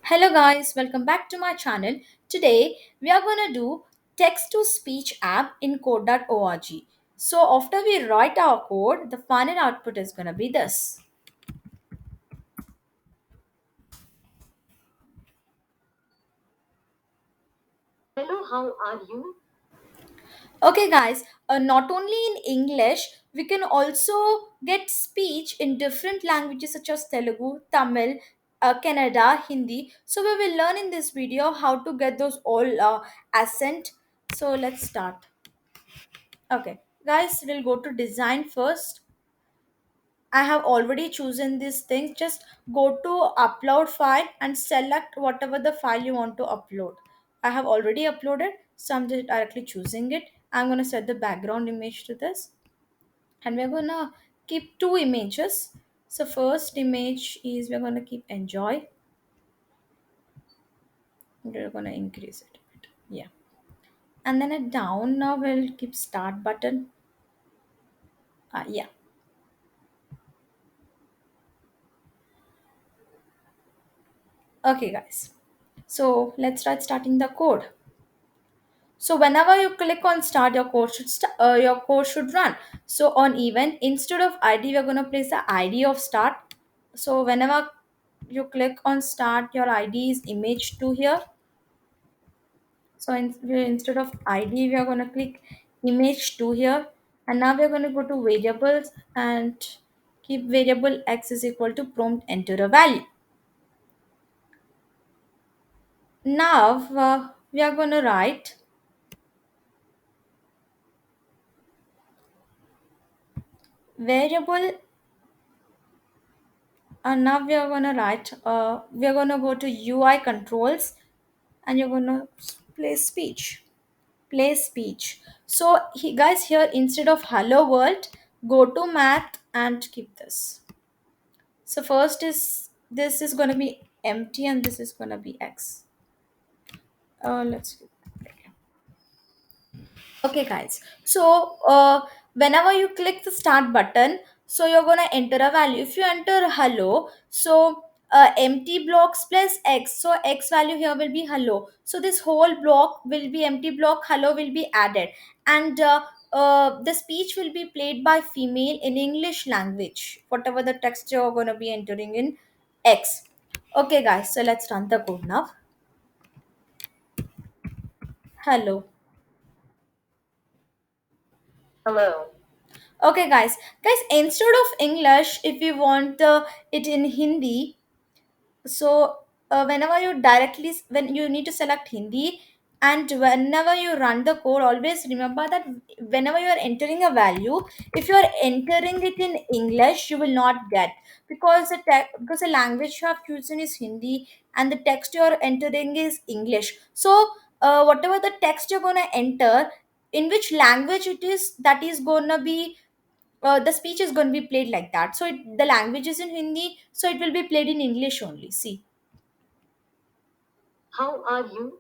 Hello guys, welcome back to my channel. Today we are going to do text to speech app in code.org. So after we write our code, the final output is going to be this. Hello, how are you? Okay guys, not only in English, we can also get speech in different languages such as Telugu, Tamil, Kannada, Hindi. So we will learn in this video how to get those all accent. So let's start. Okay guys, we'll go to design first. I have already chosen these things. Just go to upload file and select whatever the file you want to upload. I have already uploaded, so I'm just directly choosing it. I'm going to set the background image to this, and we're going to keep two images. So first image is we're going to keep enjoy. We're going to increase it a bit. Yeah. And then at down now we'll keep start button. Yeah. Okay guys. So let's start starting the code. So whenever you click on start, your code should run. So on event, instead of ID, we're gonna place the ID of start. So whenever you click on start, your ID is image to here. So instead of ID, we are gonna click image to here, and now we're gonna go to variables and keep variable x is equal to prompt enter a value. Now we are gonna write variable. And now we are gonna write, we are gonna go to UI controls, and you're gonna play speech. Play speech. So guys, here instead of hello world, go to math and keep this. So first is this is gonna be empty and this is gonna be X. Let's Okay, guys. So, whenever you click the start button, so you're gonna enter a value. If you enter hello, so empty blocks plus x. So x value here will be hello. So this whole block will be empty block. Hello will be added, and the speech will be played by female in English language. Whatever the text you're gonna be entering in x. Okay, guys. So let's run the code now. Hello. Hello. Okay, guys, instead of English, if you want it in Hindi, so whenever you directly when you need to select Hindi, and whenever you run the code, always remember that whenever you are entering a value, if you are entering it in English, you will not get, because because the language you have chosen is Hindi and the text you are entering is English. So whatever the text you're gonna enter, in which language it is, that is gonna be the speech is going to be played like that. So the language is in Hindi, so it will be played in English only. See. How are you?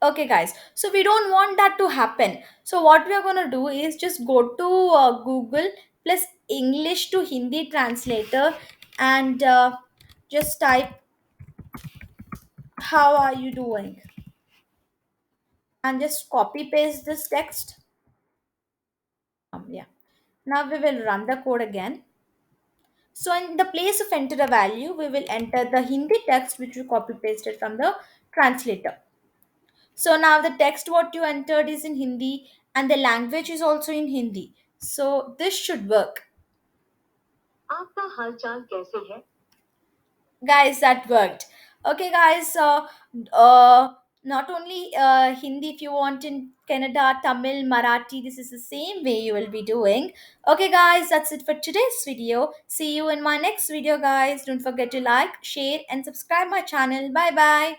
Okay, guys. So we don't want that to happen. So what we are going to do is just go to Google plus English to Hindi translator, and just type how are you doing, and just copy paste this text. Yeah. Now we will run the code again. So in the place of enter a value, we will enter the Hindi text which we copy pasted from the translator. So now the text what you entered is in Hindi and the language is also in Hindi. So this should work. आपका हालचाल कैसे है? Guys, that worked. Okay, guys, uh, not only Hindi, if you want in Kannada, Tamil, Marathi, this is the same way you will be doing. Okay, guys, that's it for today's video. See you in my next video, guys. Don't forget to like, share, and subscribe my channel. Bye bye.